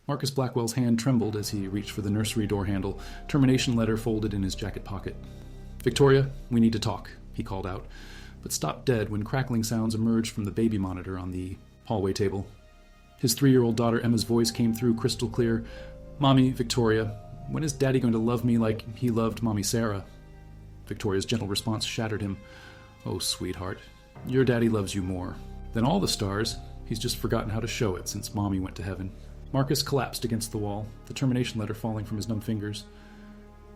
Marcus Blackwell's hand trembled as he reached for the nursery door handle, termination letter folded in his jacket pocket. "Victoria, we need to talk," he called out, but stopped dead when crackling sounds emerged from the baby monitor on the hallway table. His 3-year-old daughter Emma's voice came through crystal clear. "Mommy, Victoria, when is Daddy going to love me like he loved Mommy Sarah?" Victoria's gentle response shattered him. "Oh, sweetheart, your daddy loves you more than all the stars. He's just forgotten how to show it since Mommy went to heaven." Marcus collapsed against the wall, the termination letter falling from his numb fingers.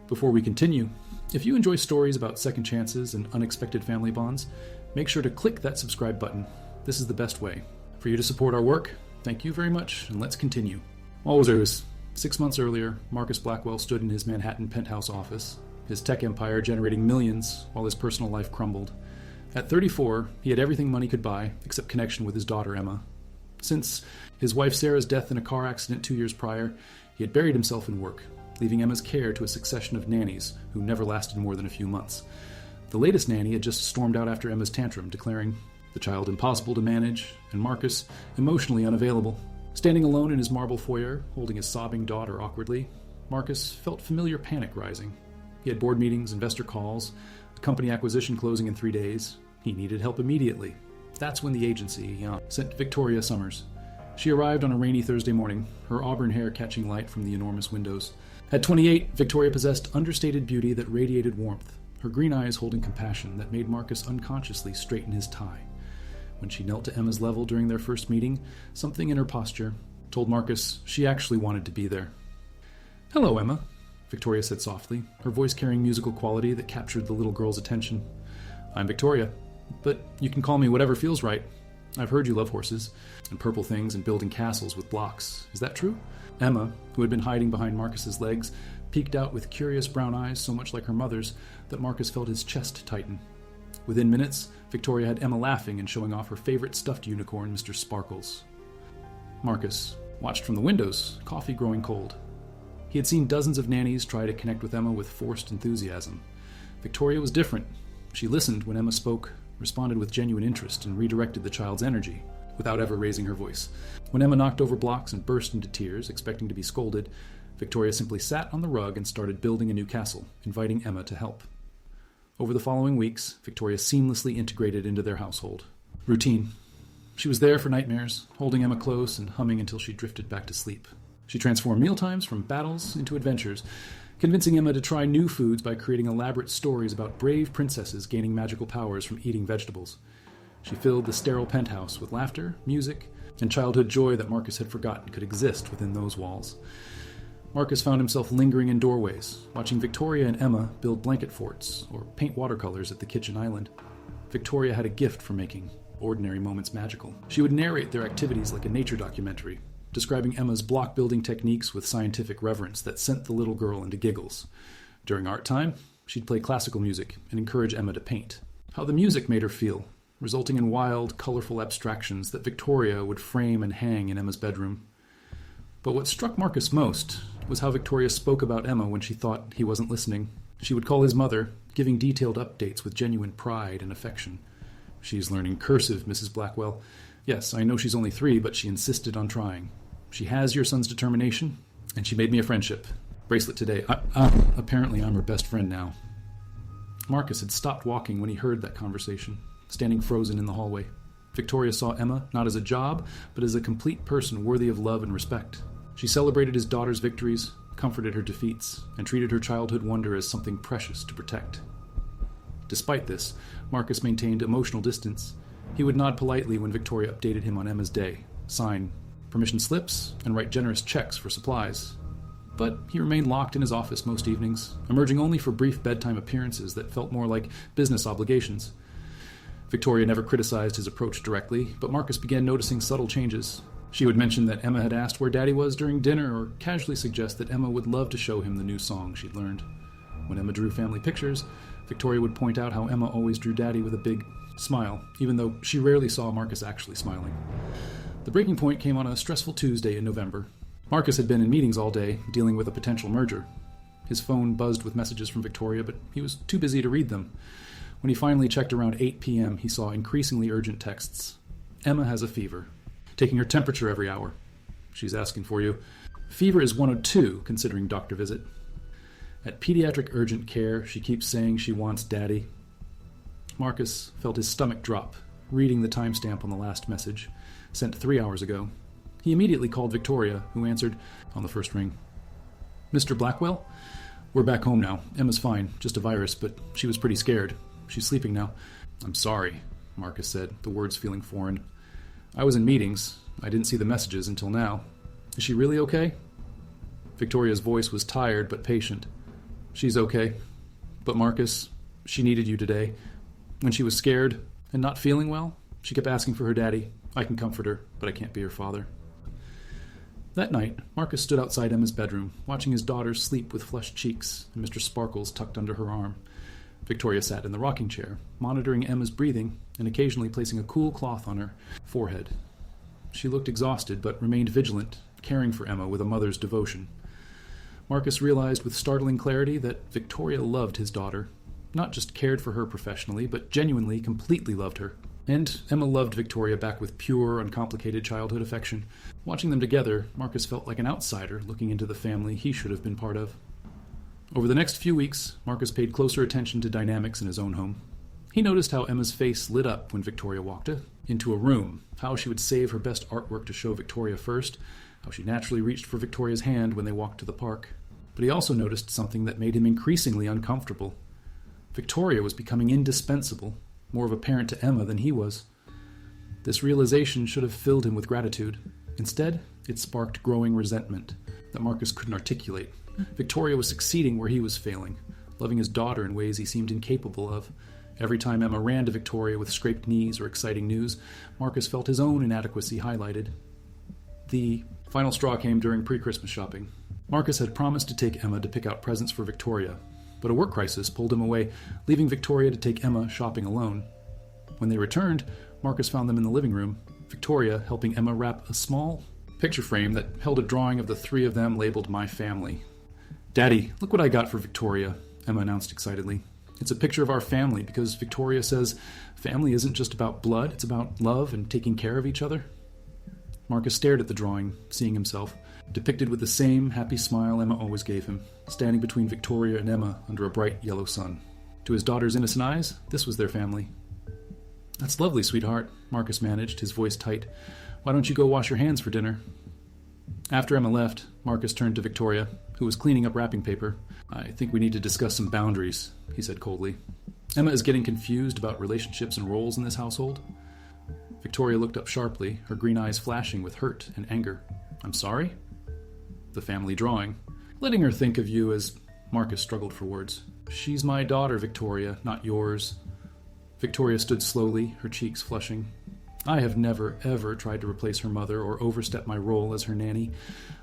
Before we continue, if you enjoy stories about second chances and unexpected family bonds, make sure to click that subscribe button. This is the best way for you to support our work. Thank you very much, and let's continue. Always. 6 months earlier, Marcus Blackwell stood in his Manhattan penthouse office, his tech empire generating millions while his personal life crumbled. At 34, he had everything money could buy, except connection with his daughter Emma. Since his wife Sarah's death in a car accident 2 years prior, he had buried himself in work, leaving Emma's care to a succession of nannies who never lasted more than a few months. The latest nanny had just stormed out after Emma's tantrum, declaring the child impossible to manage and Marcus emotionally unavailable. Standing alone in his marble foyer, holding his sobbing daughter awkwardly, Marcus felt familiar panic rising. He had board meetings, investor calls, a company acquisition closing in 3 days. He needed help immediately. That's when the agency sent Victoria Summers. She arrived on a rainy Thursday morning, her auburn hair catching light from the enormous windows. At 28, Victoria possessed understated beauty that radiated warmth, her green eyes holding compassion that made Marcus unconsciously straighten his tie. When she knelt to Emma's level during their first meeting, something in her posture told Marcus she actually wanted to be there. "Hello, Emma," Victoria said softly, her voice carrying musical quality that captured the little girl's attention. "I'm Victoria, but you can call me whatever feels right. I've heard you love horses, and purple things, and building castles with blocks. Is that true?" Emma, who had been hiding behind Marcus's legs, peeked out with curious brown eyes so much like her mother's that Marcus felt his chest tighten. Within minutes, Victoria had Emma laughing and showing off her favorite stuffed unicorn, Mr. Sparkles. Marcus watched from the windows, coffee growing cold. He had seen dozens of nannies try to connect with Emma with forced enthusiasm. Victoria was different. She listened when Emma spoke, responded with genuine interest, and redirected the child's energy, without ever raising her voice. When Emma knocked over blocks and burst into tears, expecting to be scolded, Victoria simply sat on the rug and started building a new castle, inviting Emma to help. Over the following weeks, Victoria seamlessly integrated into their household. Routine. She was there for nightmares, holding Emma close and humming until she drifted back to sleep. She transformed mealtimes from battles into adventures, convincing Emma to try new foods by creating elaborate stories about brave princesses gaining magical powers from eating vegetables. She filled the sterile penthouse with laughter, music, and childhood joy that Marcus had forgotten could exist within those walls. Marcus found himself lingering in doorways, watching Victoria and Emma build blanket forts or paint watercolors at the kitchen island. Victoria had a gift for making ordinary moments magical. She would narrate their activities like a nature documentary, describing Emma's block-building techniques with scientific reverence that sent the little girl into giggles. During art time, she'd play classical music and encourage Emma to paint. How the music made her feel, resulting in wild, colorful abstractions that Victoria would frame and hang in Emma's bedroom. But what struck Marcus most was how Victoria spoke about Emma when she thought he wasn't listening. She would call his mother, giving detailed updates with genuine pride and affection. "She's learning cursive, Mrs. Blackwell. Yes, I know she's only 3, but she insisted on trying. She has your son's determination, and she made me a friendship bracelet today. Apparently I'm her best friend now." Marcus had stopped walking when he heard that conversation, standing frozen in the hallway. Victoria saw Emma not as a job, but as a complete person worthy of love and respect. She celebrated his daughter's victories, comforted her defeats, and treated her childhood wonder as something precious to protect. Despite this, Marcus maintained emotional distance. He would nod politely when Victoria updated him on Emma's day, sign permission slips, and write generous checks for supplies. But he remained locked in his office most evenings, emerging only for brief bedtime appearances that felt more like business obligations. Victoria never criticized his approach directly, but Marcus began noticing subtle changes. She would mention that Emma had asked where Daddy was during dinner, or casually suggest that Emma would love to show him the new song she'd learned. When Emma drew family pictures, Victoria would point out how Emma always drew Daddy with a big smile, even though she rarely saw Marcus actually smiling. The breaking point came on a stressful Tuesday in November. Marcus had been in meetings all day, dealing with a potential merger. His phone buzzed with messages from Victoria, but he was too busy to read them. When he finally checked around 8 p.m., he saw increasingly urgent texts. "Emma has a fever. Taking her temperature every hour. She's asking for you. Fever is 102, considering doctor visit. At pediatric urgent care, she keeps saying she wants daddy. Marcus felt his stomach drop, reading the timestamp on the last message, sent 3 hours ago. He immediately called Victoria, who answered on the first ring. Mr. Blackwell? We're back home now. Emma's fine, just a virus, but she was pretty scared. She's sleeping now. I'm sorry, Marcus said, the words feeling foreign. I was in meetings. I didn't see the messages until now. Is she really okay? Victoria's voice was tired but patient. She's okay. But Marcus, she needed you today. When she was scared and not feeling well, she kept asking for her daddy. I can comfort her, but I can't be her father. That night, Marcus stood outside Emma's bedroom, watching his daughter sleep with flushed cheeks and Mr. Sparkles tucked under her arm. Victoria sat in the rocking chair, monitoring Emma's breathing and occasionally placing a cool cloth on her forehead. She looked exhausted, but remained vigilant, caring for Emma with a mother's devotion. Marcus realized with startling clarity that Victoria loved his daughter, not just cared for her professionally, but genuinely, completely loved her. And Emma loved Victoria back with pure, uncomplicated childhood affection. Watching them together, Marcus felt like an outsider looking into the family he should have been part of. Over the next few weeks, Marcus paid closer attention to dynamics in his own home. He noticed how Emma's face lit up when Victoria walked into a room, how she would save her best artwork to show Victoria first, how she naturally reached for Victoria's hand when they walked to the park. But he also noticed something that made him increasingly uncomfortable. Victoria was becoming indispensable, more of a parent to Emma than he was. This realization should have filled him with gratitude. Instead, it sparked growing resentment that Marcus couldn't articulate. Victoria was succeeding where he was failing, loving his daughter in ways he seemed incapable of. Every time Emma ran to Victoria with scraped knees or exciting news, Marcus felt his own inadequacy highlighted. The final straw came during pre-Christmas shopping. Marcus had promised to take Emma to pick out presents for Victoria, but a work crisis pulled him away, leaving Victoria to take Emma shopping alone. When they returned, Marcus found them in the living room, Victoria helping Emma wrap a small picture frame that held a drawing of the three of them labeled My Family. Daddy, look what I got for Victoria, Emma announced excitedly. It's a picture of our family because Victoria says family isn't just about blood, it's about love and taking care of each other. Marcus stared at the drawing, seeing himself, depicted with the same happy smile Emma always gave him, standing between Victoria and Emma under a bright yellow sun. To his daughter's innocent eyes, this was their family. That's lovely, sweetheart, Marcus managed, his voice tight. Why don't you go wash your hands for dinner? After Emma left, Marcus turned to Victoria, who was cleaning up wrapping paper. I think we need to discuss some boundaries, he said coldly. Emma is getting confused about relationships and roles in this household. Victoria looked up sharply, her green eyes flashing with hurt and anger. I'm sorry? The family drawing. Letting her think of you as... Marcus struggled for words. She's my daughter, Victoria, not yours. Victoria stood slowly, her cheeks flushing. I have never, ever tried to replace her mother or overstep my role as her nanny.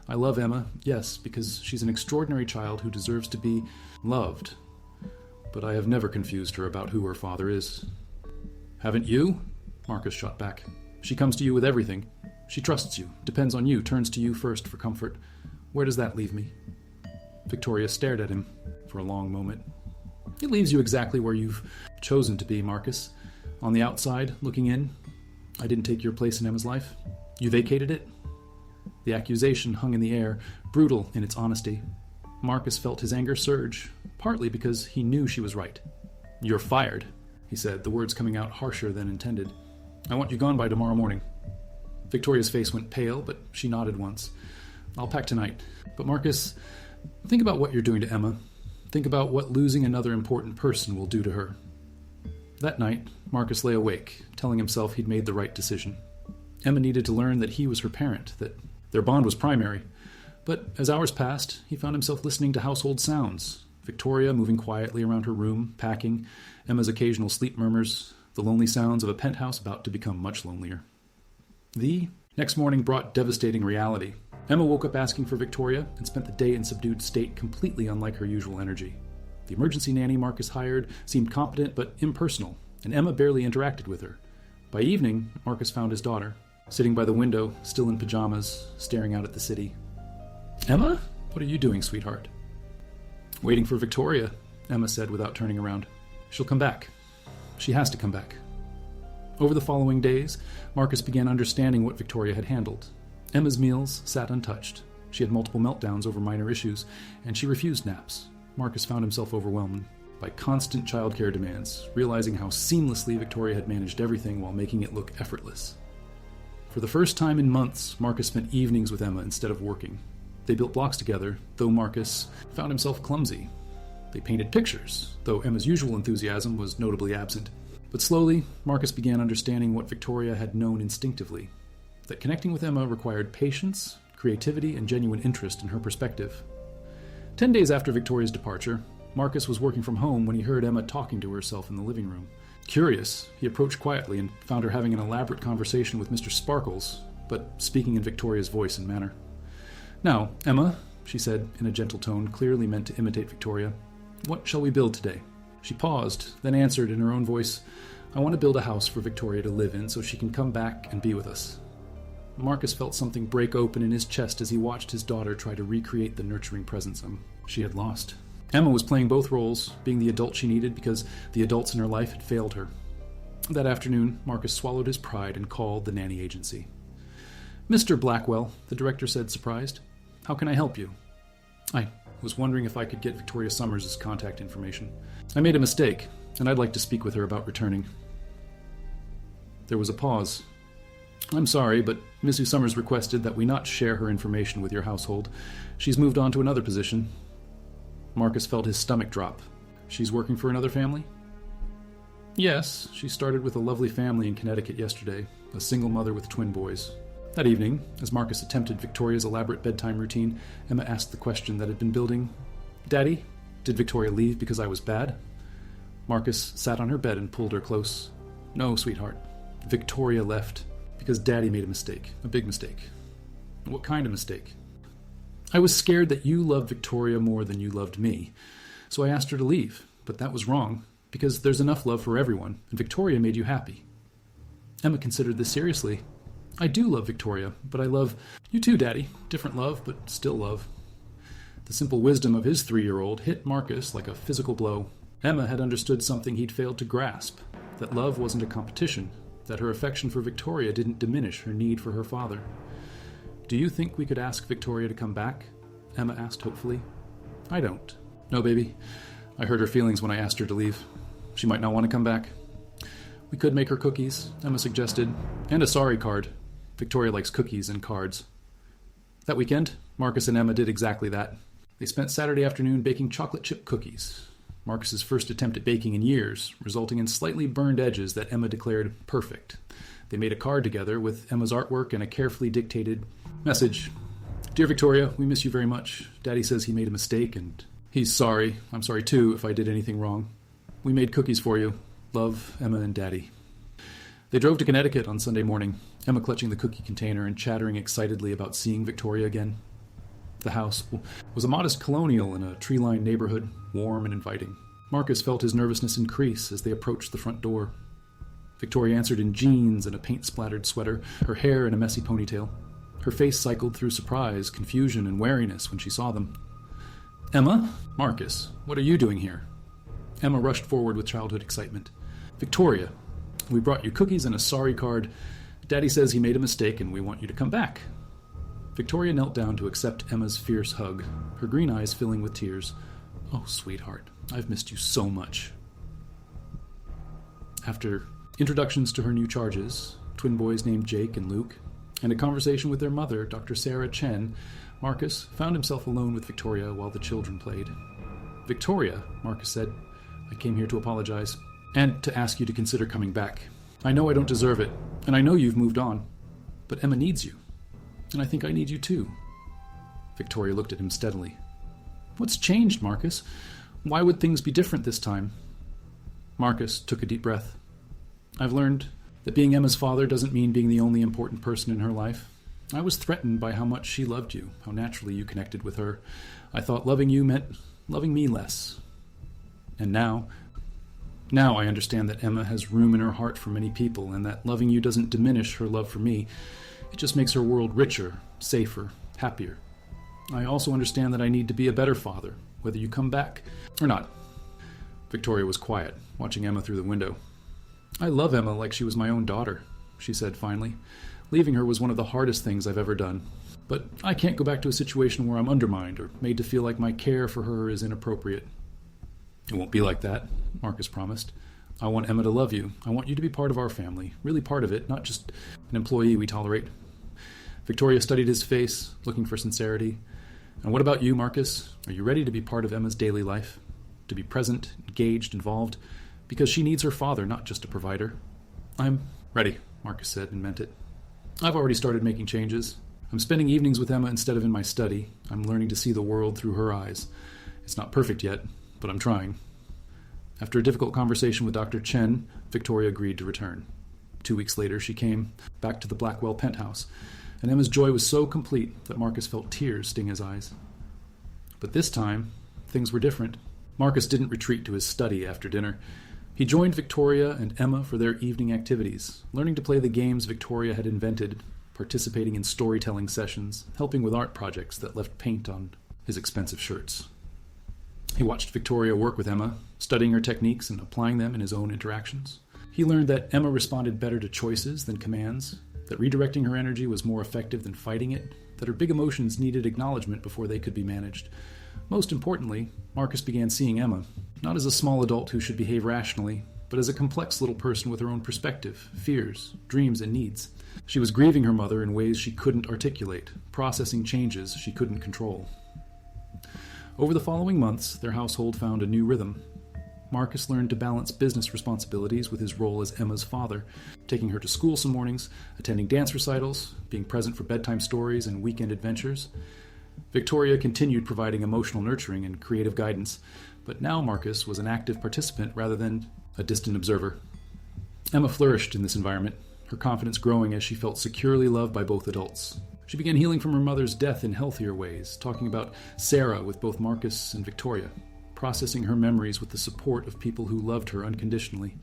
I love Emma, yes, because she's an extraordinary child who deserves to be loved. But I have never confused her about who her father is. Haven't you? Marcus shot back. She comes to you with everything. She trusts you, depends on you, turns to you first for comfort. Where does that leave me? Victoria stared at him for a long moment. It leaves you exactly where you've chosen to be, Marcus. On the outside, looking in. I didn't take your place in Emma's life. You vacated it. The accusation hung in the air, brutal in its honesty. Marcus felt his anger surge, partly because he knew she was right. You're fired, he said, the words coming out harsher than intended. I want you gone by tomorrow morning. Victoria's face went pale, but she nodded once. I'll pack tonight. But Marcus, think about what you're doing to Emma. Think about what losing another important person will do to her. That night, Marcus lay awake, telling himself he'd made the right decision. Emma needed to learn that he was her parent, that their bond was primary. But as hours passed, he found himself listening to household sounds. Victoria moving quietly around her room, packing, Emma's occasional sleep murmurs, the lonely sounds of a penthouse about to become much lonelier. The next morning brought devastating reality. Emma woke up asking for Victoria and spent the day in subdued state, completely unlike her usual energy. The emergency nanny Marcus hired seemed competent but impersonal, and Emma barely interacted with her. By evening, Marcus found his daughter, sitting by the window, still in pajamas, staring out at the city. Emma? What are you doing, sweetheart? Waiting for Victoria, Emma said without turning around. She'll come back. She has to come back. Over the following days, Marcus began understanding what Victoria had handled. Emma's meals sat untouched. She had multiple meltdowns over minor issues, and she refused naps. Marcus found himself overwhelmed by constant childcare demands, realizing how seamlessly Victoria had managed everything while making it look effortless. For the first time in months, Marcus spent evenings with Emma instead of working. They built blocks together, though Marcus found himself clumsy. They painted pictures, though Emma's usual enthusiasm was notably absent. But slowly, Marcus began understanding what Victoria had known instinctively, that connecting with Emma required patience, creativity, and genuine interest in her perspective. 10 days after Victoria's departure, Marcus was working from home when he heard Emma talking to herself in the living room. Curious, he approached quietly and found her having an elaborate conversation with Mr. Sparkles, but speaking in Victoria's voice and manner. "Now, Emma," she said in a gentle tone, clearly meant to imitate Victoria, "what shall we build today?" She paused, then answered in her own voice, "I want to build a house for Victoria to live in so she can come back and be with us." Marcus felt something break open in his chest as he watched his daughter try to recreate the nurturing presence she had lost. Emma was playing both roles, being the adult she needed because the adults in her life had failed her. That afternoon, Marcus swallowed his pride and called the nanny agency. "Mr. Blackwell," the director said, surprised. "How can I help you?" "I was wondering if I could get Victoria Summers' contact information. I made a mistake, and I'd like to speak with her about returning." There was a pause. "I'm sorry, but Mrs. Summers requested that we not share her information with your household. She's moved on to another position." Marcus felt his stomach drop. "She's working for another family?" "Yes, she started with a lovely family in Connecticut yesterday, a single mother with twin boys." That evening, as Marcus attempted Victoria's elaborate bedtime routine, Emma asked the question that had been building. "Daddy, did Victoria leave because I was bad?" Marcus sat on her bed and pulled her close. "No, sweetheart. Victoria left because Daddy made a mistake, a big mistake." "What kind of mistake?" "I was scared that you loved Victoria more than you loved me, so I asked her to leave, but that was wrong, because there's enough love for everyone, and Victoria made you happy." Emma considered this seriously. "I do love Victoria, but I love you too, Daddy. Different love, but still love." The simple wisdom of his 3-year-old hit Marcus like a physical blow. Emma had understood something he'd failed to grasp, that love wasn't a competition, that her affection for Victoria didn't diminish her need for her father. "Do you think we could ask Victoria to come back?" Emma asked hopefully. "I don't." "No, baby. I hurt her feelings when I asked her to leave. She might not want to come back." "We could make her cookies," Emma suggested, "and a sorry card. Victoria likes cookies and cards." That weekend, Marcus and Emma did exactly that. They spent Saturday afternoon baking chocolate chip cookies. Marcus's first attempt at baking in years, resulting in slightly burned edges that Emma declared perfect. They made a card together with Emma's artwork and a carefully dictated message. "Dear Victoria, we miss you very much. Daddy says he made a mistake, and he's sorry. I'm sorry too if I did anything wrong. We made cookies for you. Love, Emma and Daddy." They drove to Connecticut on Sunday morning, Emma clutching the cookie container and chattering excitedly about seeing Victoria again. The house was a modest colonial in a tree-lined neighborhood, warm and inviting. Marcus felt his nervousness increase as they approached the front door. Victoria answered in jeans and a paint-splattered sweater, her hair in a messy ponytail. Her face cycled through surprise, confusion, and wariness when she saw them. "Emma? Marcus, what are you doing here?" Emma rushed forward with childhood excitement. "Victoria, we brought you cookies and a sorry card. Daddy says he made a mistake and we want you to come back." Victoria knelt down to accept Emma's fierce hug, her green eyes filling with tears. "Oh, sweetheart, I've missed you so much." After introductions to her new charges, twin boys named Jake and Luke, and a conversation with their mother, Dr. Sarah Chen, Marcus found himself alone with Victoria while the children played. "Victoria," Marcus said, "I came here to apologize, and to ask you to consider coming back. I know I don't deserve it, and I know you've moved on, but Emma needs you, and I think I need you too." Victoria looked at him steadily. "What's changed, Marcus? Why would things be different this time?" Marcus took a deep breath. "I've learned that being Emma's father doesn't mean being the only important person in her life. I was threatened by how much she loved you, how naturally you connected with her. I thought loving you meant loving me less. And now I understand that Emma has room in her heart for many people, and that loving you doesn't diminish her love for me. It just makes her world richer, safer, happier. I also understand that I need to be a better father, whether you come back or not." Victoria was quiet, watching Emma through the window. "I love Emma like she was my own daughter," she said finally. "Leaving her was one of the hardest things I've ever done. But I can't go back to a situation where I'm undermined or made to feel like my care for her is inappropriate. It won't be like that, Marcus promised. I want Emma to love you. I want you to be part of our family, really part of it, not just an employee we tolerate. Victoria studied his face, looking for sincerity. And what about you, Marcus? Are you ready to be part of Emma's daily life? To be present, engaged, involved? Because she needs her father, not just a provider. I'm ready, Marcus said and meant it. I've already started making changes. I'm spending evenings with Emma instead of in my study. I'm learning to see the world through her eyes. It's not perfect yet, but I'm trying. After a difficult conversation with Dr. Chen, Victoria agreed to return. 2 weeks later, she came back to the Blackwell penthouse, and Emma's joy was so complete that Marcus felt tears sting his eyes. But this time, things were different. Marcus didn't retreat to his study after dinner. He joined Victoria and Emma for their evening activities, learning to play the games Victoria had invented, participating in storytelling sessions, helping with art projects that left paint on his expensive shirts. He watched Victoria work with Emma, studying her techniques and applying them in his own interactions. He learned that Emma responded better to choices than commands, that redirecting her energy was more effective than fighting it, that her big emotions needed acknowledgement before they could be managed. Most importantly, Marcus began seeing Emma, not as a small adult who should behave rationally, but as a complex little person with her own perspective, fears, dreams, and needs. She was grieving her mother in ways she couldn't articulate, processing changes she couldn't control. Over the following months, their household found a new rhythm. Marcus learned to balance business responsibilities with his role as Emma's father, taking her to school some mornings, attending dance recitals, being present for bedtime stories and weekend adventures. Victoria continued providing emotional nurturing and creative guidance, but now Marcus was an active participant rather than a distant observer. Emma flourished in this environment, her confidence growing as she felt securely loved by both adults. She began healing from her mother's death in healthier ways, talking about Sarah with both Marcus and Victoria, processing her memories with the support of people who loved her unconditionally.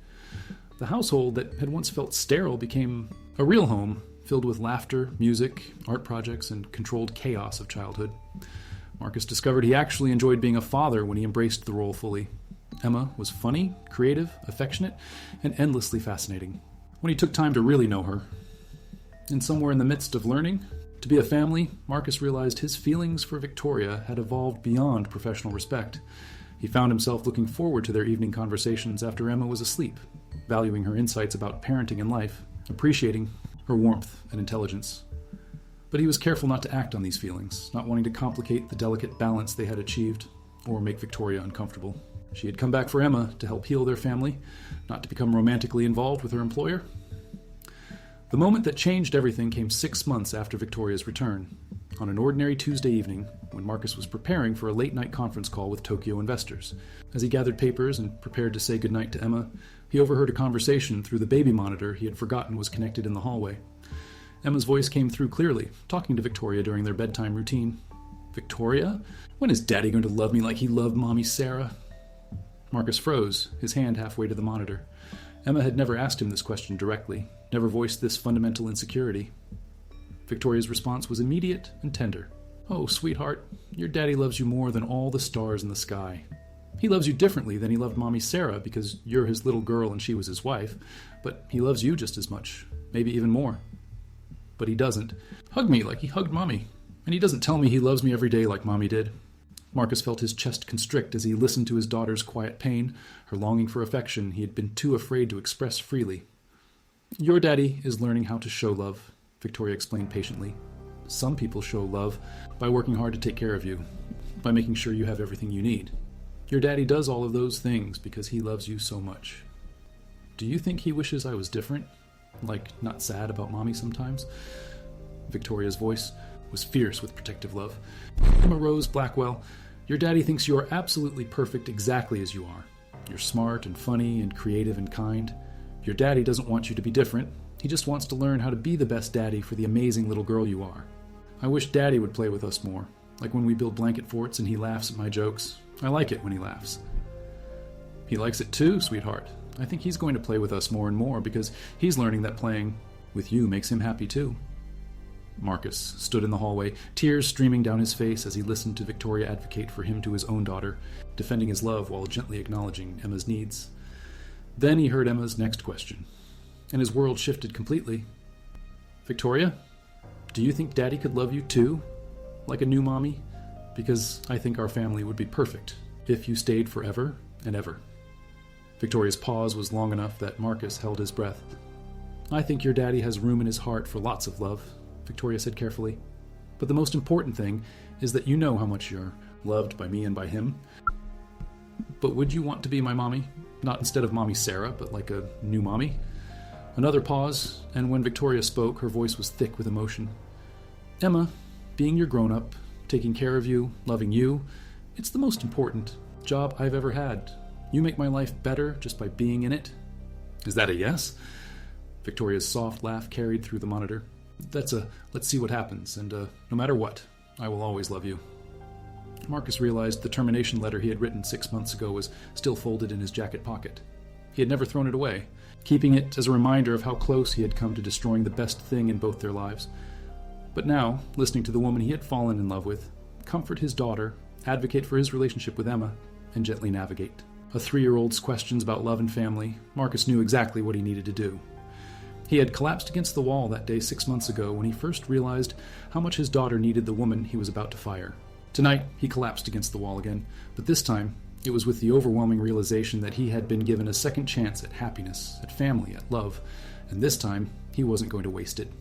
The household that had once felt sterile became a real home, filled with laughter, music, art projects, and controlled chaos of childhood. Marcus discovered he actually enjoyed being a father when he embraced the role fully. Emma was funny, creative, affectionate, and endlessly fascinating. When he took time to really know her, and somewhere in the midst of learning to be a family, Marcus realized his feelings for Victoria had evolved beyond professional respect. He found himself looking forward to their evening conversations after Emma was asleep, valuing her insights about parenting and life, appreciating her warmth and intelligence. But he was careful not to act on these feelings, not wanting to complicate the delicate balance they had achieved or make Victoria uncomfortable. She had come back for Emma to help heal their family, not to become romantically involved with her employer. The moment that changed everything came 6 months after Victoria's return, on an ordinary Tuesday evening when Marcus was preparing for a late-night conference call with Tokyo investors. As he gathered papers and prepared to say goodnight to Emma, he overheard a conversation through the baby monitor he had forgotten was connected in the hallway. Emma's voice came through clearly, talking to Victoria during their bedtime routine. "Victoria? When is Daddy going to love me like he loved Mommy Sarah?" Marcus froze, his hand halfway to the monitor. Emma had never asked him this question directly, never voiced this fundamental insecurity. Victoria's response was immediate and tender. "Oh, sweetheart, your daddy loves you more than all the stars in the sky. He loves you differently than he loved Mommy Sarah because you're his little girl and she was his wife, but he loves you just as much, maybe even more. But he doesn't hug me like he hugged Mommy, and he doesn't tell me he loves me every day like Mommy did." Marcus felt his chest constrict as he listened to his daughter's quiet pain, her longing for affection he had been too afraid to express freely. "Your daddy is learning how to show love," Victoria explained patiently. "Some people show love by working hard to take care of you, by making sure you have everything you need. Your daddy does all of those things because he loves you so much. Do you think he wishes I was different? Like, not sad about Mommy sometimes?" Victoria's voice was fierce with protective love. "Emma Rose Blackwell, your daddy thinks you are absolutely perfect exactly as you are. You're smart and funny and creative and kind. Your daddy doesn't want you to be different. He just wants to learn how to be the best daddy for the amazing little girl you are. I wish Daddy would play with us more, like when we build blanket forts and he laughs at my jokes. I like it when he laughs." "He likes it too, sweetheart. I think he's going to play with us more and more because he's learning that playing with you makes him happy too." Marcus stood in the hallway, tears streaming down his face as he listened to Victoria advocate for him to his own daughter, defending his love while gently acknowledging Emma's needs. Then he heard Emma's next question, and his world shifted completely. "Victoria, Do you think Daddy could love you too? Like a new mommy? Because I think our family would be perfect if you stayed forever and ever." Victoria's pause was long enough that Marcus held his breath. "I think your daddy has room in his heart for lots of love," Victoria said carefully. "But the most important thing is that you know how much you're loved by me and by him. But would you want to be my mommy? Not instead of Mommy Sarah, but like a new mommy?" Another pause, and when Victoria spoke, her voice was thick with emotion. "Emma, being your grown-up, taking care of you, loving you, it's the most important job I've ever had. You make my life better just by being in it." "Is that a yes?" Victoria's soft laugh carried through the monitor. "That's a let's see what happens, and no matter what, I will always love you." Marcus realized the termination letter he had written 6 months ago was still folded in his jacket pocket. He had never thrown it away, keeping it as a reminder of how close he had come to destroying the best thing in both their lives. But now, listening to the woman he had fallen in love with, comfort his daughter, advocate for his relationship with Emma, and gently navigate a 3-year-old's questions about love and family, Marcus knew exactly what he needed to do. He had collapsed against the wall that day 6 months ago when he first realized how much his daughter needed the woman he was about to fire. Tonight, he collapsed against the wall again, but this time, it was with the overwhelming realization that he had been given a second chance at happiness, at family, at love, and this time, he wasn't going to waste it.